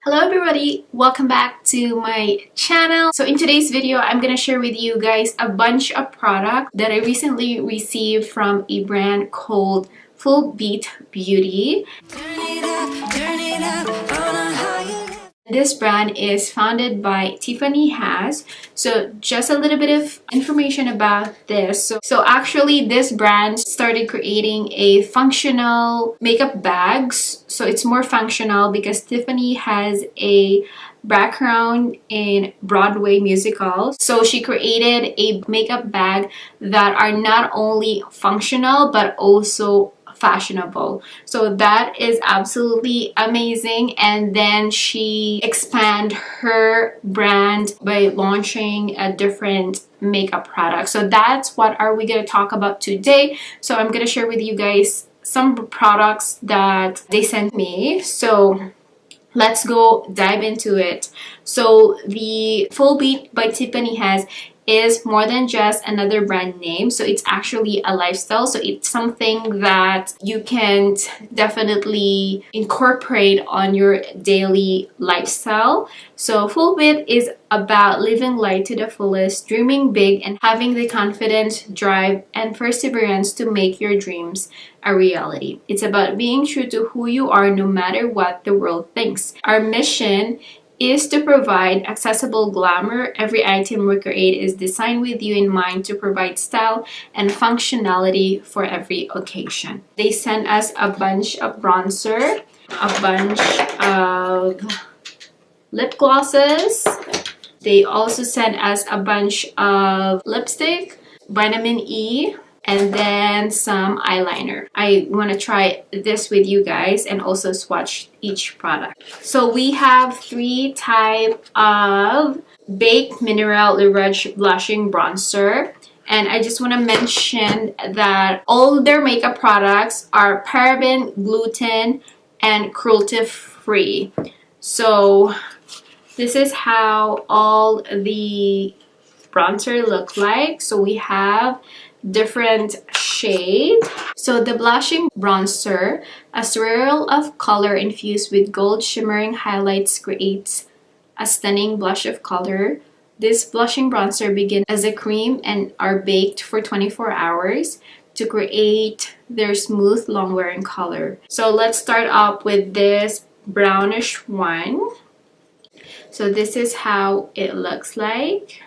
Hello everybody, welcome back to my channel. So in today's video, I'm gonna share with you guys a bunch of products that I recently received from a brand called Full Beat Beauty. This brand is founded by Tiffany Haas. So just a little bit of information about this. So actually this brand started creating a functional makeup bags. So it's more functional because Tiffany has a background in Broadway musicals. So she created a makeup bag that are not only functional but also fashionable. So that is absolutely amazing. And then she expand her brand by launching a different makeup product. So that's what are we going to talk about today. So I'm going to share with you guys some products that they sent me. So let's go dive into it. So the Full Beat by Tiffany Haas is more than just another brand name. So it's actually a lifestyle. So it's something that you can definitely incorporate on your daily lifestyle. So Full Beat is about living life to the fullest, dreaming big, and having the confidence, drive, and perseverance to make your dreams a reality. It's about being true to who you are no matter what the world thinks. Our mission is to provide accessible glamour. Every item we create is designed with you in mind to provide style and functionality for every occasion. They sent us a bunch of bronzer, a bunch of lip glosses. They also sent us a bunch of lipstick, vitamin E, and then some eyeliner. I want to try this with you guys and also swatch each product. So we have three type of Baked Mineral Le Rouge Blushing Bronzer. And I just want to mention that all their makeup products are paraben, gluten, and cruelty free. So this is how all the bronzer look like. So we have different shade. So the blushing bronzer, a swirl of color infused with gold shimmering highlights, creates a stunning blush of color. This blushing bronzer begins as a cream and are baked for 24 hours to create their smooth long wearing color. So let's start up with this brownish one. So this is how it looks like.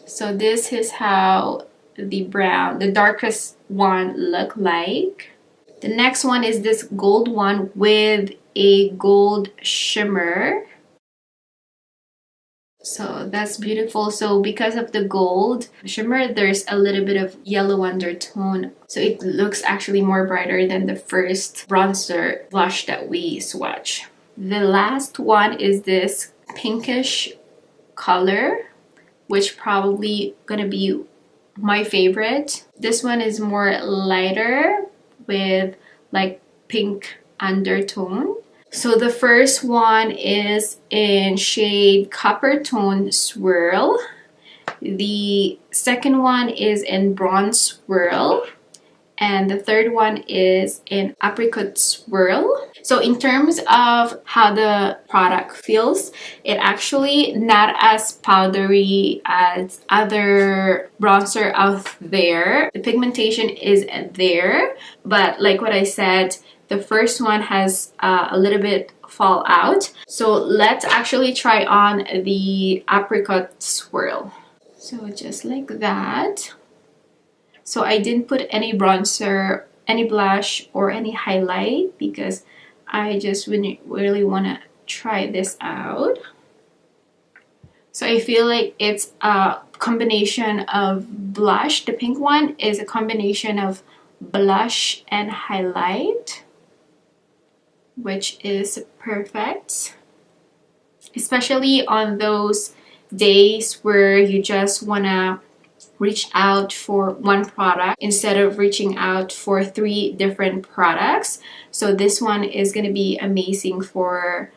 So this is how the darkest one look like. The next one is this gold one with a gold shimmer. So that's beautiful. So because of the gold shimmer, there's a little bit of yellow undertone. So it looks actually more brighter than the first bronzer blush that we swatch. The last one is this pinkish color, which probably gonna be my favorite. This one is more lighter with like pink undertone. So the first one is in shade Copper Tone Swirl. The second one is in Bronze Swirl. And the third one is in Apricot Swirl. So in terms of how the product feels, it actually not as powdery as other bronzer out there. The pigmentation is there, but like what I said, the first one has a little bit fall out. So let's actually try on the Apricot Swirl. So just like that. So I didn't put any bronzer, any blush, or any highlight because I just really want to try this out. So I feel like it's a combination of blush. The pink one is a combination of blush and highlight, which is perfect. Especially on those days where you just want to reach out for one product instead of reaching out for 3 different products. So this one is going to be amazing for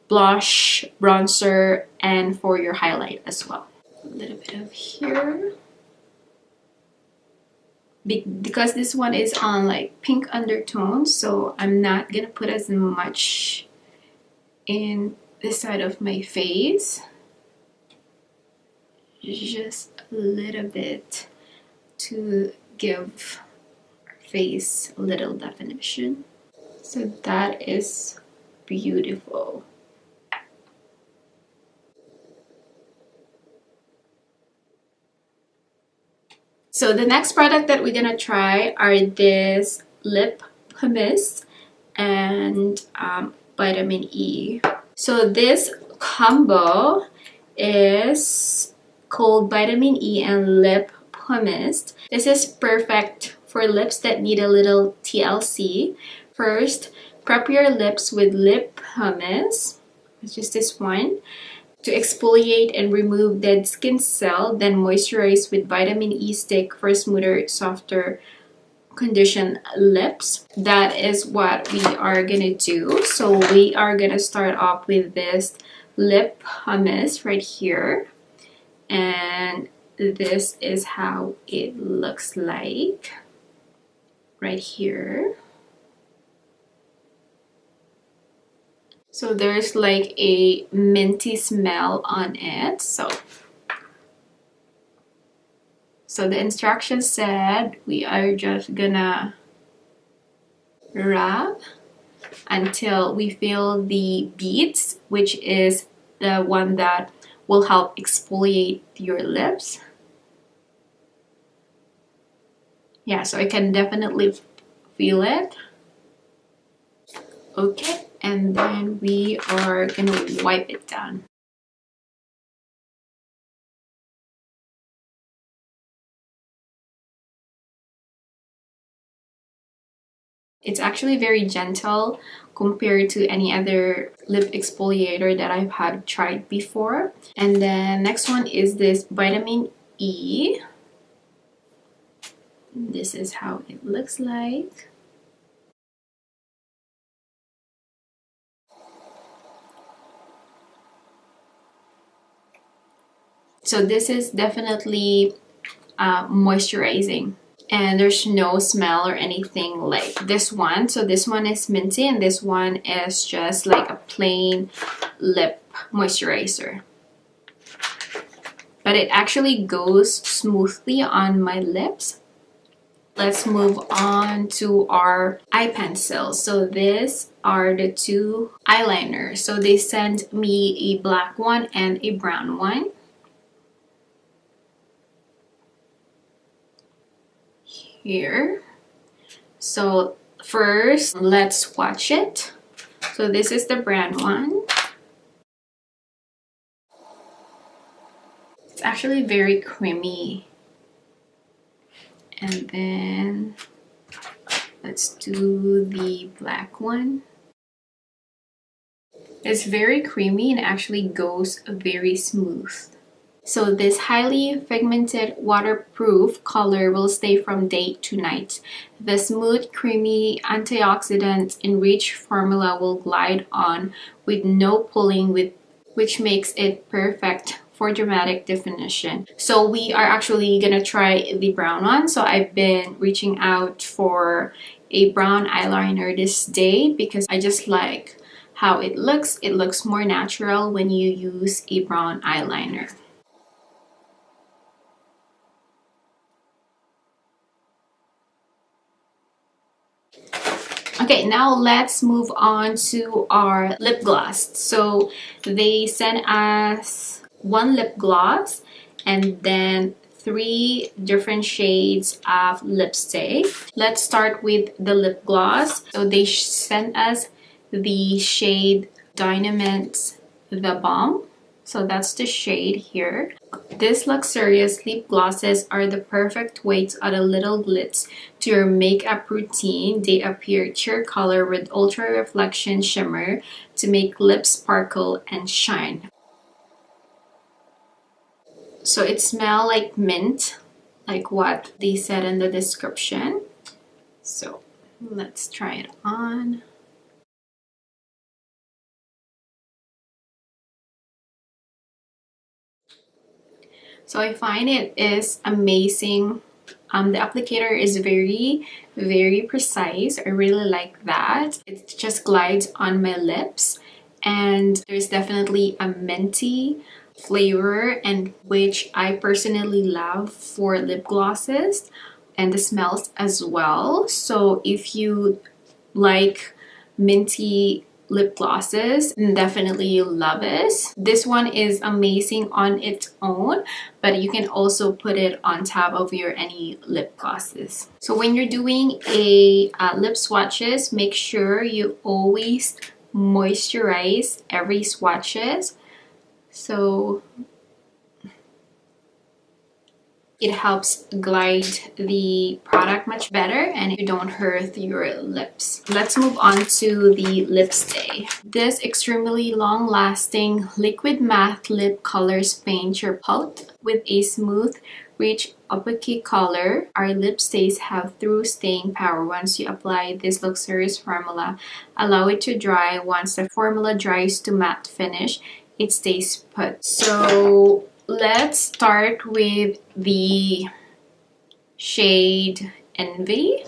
blush, bronzer, and for your highlight as well. A little bit of here. Because this one is on like pink undertones, so I'm not going to put as much in this side of my face, just a little bit to give our face a little definition. So that is beautiful. So the next product that we're gonna try are this lip pumice and vitamin E. So this combo is called vitamin E and lip pumice. This is perfect for lips that need a little TLC. First, prep your lips with lip pumice, which is this one, to exfoliate and remove dead skin cell. Then moisturize with vitamin E stick for smoother, softer, conditioned lips. That is what we are gonna do. So we are gonna start off with this lip pumice right here, and this is how it looks like right here. So there's like a minty smell on it. So the instructions said we are just gonna rub until we feel the beads, which is the one that will help exfoliate your lips. Yeah, so I can definitely feel it. Okay. And then we are gonna wipe it down. It's actually very gentle compared to any other lip exfoliator that I've had tried before. And then next one is this vitamin E. This is how it looks like. So this is definitely moisturizing, and there's no smell or anything like this one. So this one is minty and this one is just like a plain lip moisturizer. But it actually goes smoothly on my lips. Let's move on to our eye pencils. So these are the two eyeliners. So they sent me a black one and a brown one. Here. So first, let's swatch it. So this is the brand one. It's actually very creamy. And then let's do the black one. It's very creamy and actually goes very smooth. So this highly pigmented waterproof color will stay from day to night. The smooth, creamy, antioxidant enriched formula will glide on with no pulling, which makes it perfect for dramatic definition. So we are actually gonna try the brown one. So I've been reaching out for a brown eyeliner this day because I just like how it looks. It looks more natural when you use a brown eyeliner. Okay, now let's move on to our lip gloss. So they sent us one lip gloss and then 3 different shades of lipstick. Let's start with the lip gloss. So they sent us the shade Dynamite the Bomb. So that's the shade here. These luxurious lip glosses are the perfect way to add a little glitz to your makeup routine. They appear sheer color with ultra reflection shimmer to make lips sparkle and shine. So it smells like mint, like what they said in the description. So let's try it on. So I find it is amazing. The applicator is very, very precise. I really like that. It just glides on my lips and there's definitely a minty flavor, and which I personally love for lip glosses, and the smells as well. So if you like minty lip glosses, definitely you'll love it. This one is amazing on its own, but you can also put it on top of your any lip glosses. So when you're doing a lip swatches, make sure you always moisturize every swatches, so it helps glide the product much better and you don't hurt your lips. Let's move on to the lip stay. This extremely long-lasting liquid matte lip colors paint your palette with a smooth, rich, opaque color. Our lip stays have true staying power. Once you apply this luxurious formula, allow it to dry. Once the formula dries to matte finish, it stays put. So let's start with the shade Envy.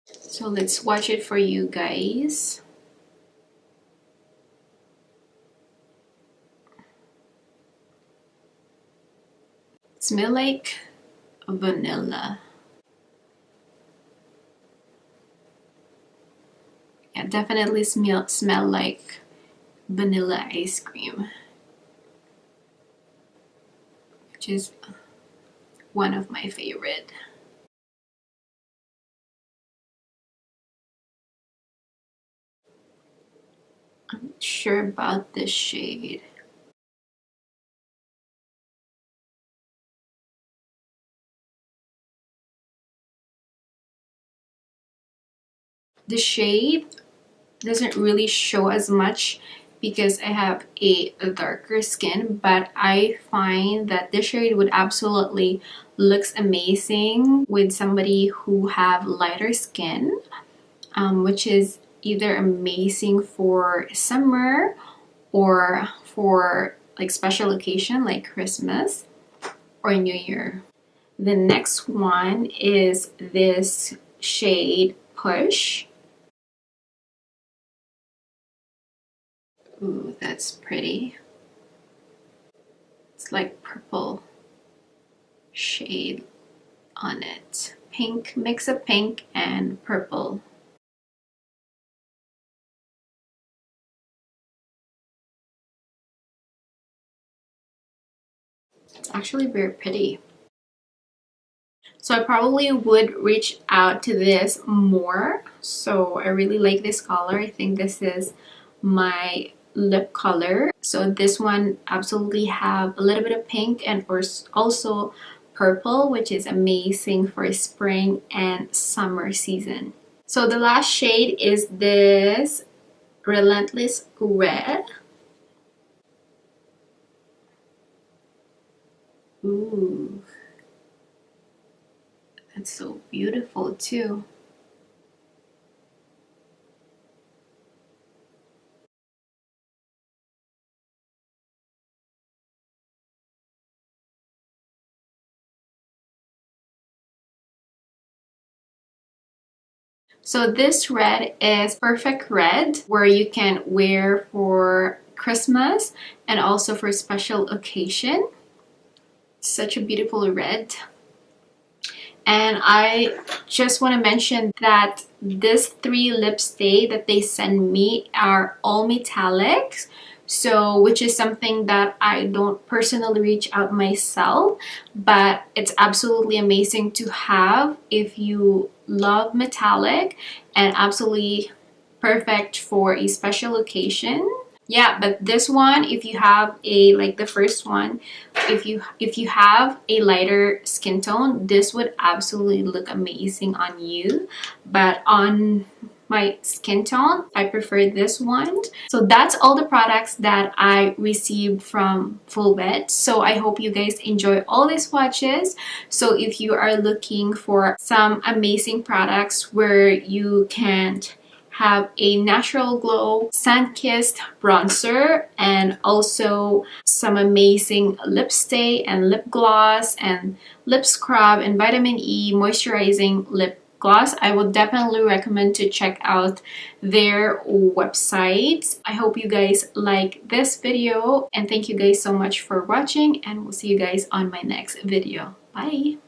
So let's swatch it for you guys. It smells like vanilla. Yeah, definitely smell like vanilla ice cream, which is one of my favorite. I'm not sure about this shade. The shade doesn't really show as much because I have a darker skin, but I find that this shade would absolutely looks amazing with somebody who have lighter skin, which is either amazing for summer or for like special occasion like Christmas or New Year. The next one is this shade Push. Ooh, that's pretty. It's like purple shade on it. Pink, mix of pink and purple. It's actually very pretty. So I probably would reach out to this more. So I really like this color. I think this is my lip color. So this one absolutely have a little bit of pink and also purple, which is amazing for spring and summer season. So the last shade is this Relentless Red. Ooh, that's so beautiful too. So this red is perfect red, where you can wear for Christmas and also for special occasion. Such a beautiful red. And I just want to mention that this 3 lip stay that they send me are all metallics, so which is something that I don't personally reach out myself, but it's absolutely amazing to have if you love metallic, and absolutely perfect for a special occasion. Yeah, but this one, if you have a, like the first one, if you have a lighter skin tone, this would absolutely look amazing on you. But on my skin tone, I prefer this one. So that's all the products that I received from Full Wet. So I hope you guys enjoy all these swatches. So if you are looking for some amazing products where you can have a natural glow, sun-kissed bronzer, and also some amazing lip stay and lip gloss and lip scrub and vitamin E moisturizing lip gloss, I would definitely recommend to check out their websites. I hope you guys like this video, and thank you guys so much for watching, and we'll see you guys on my next video. Bye!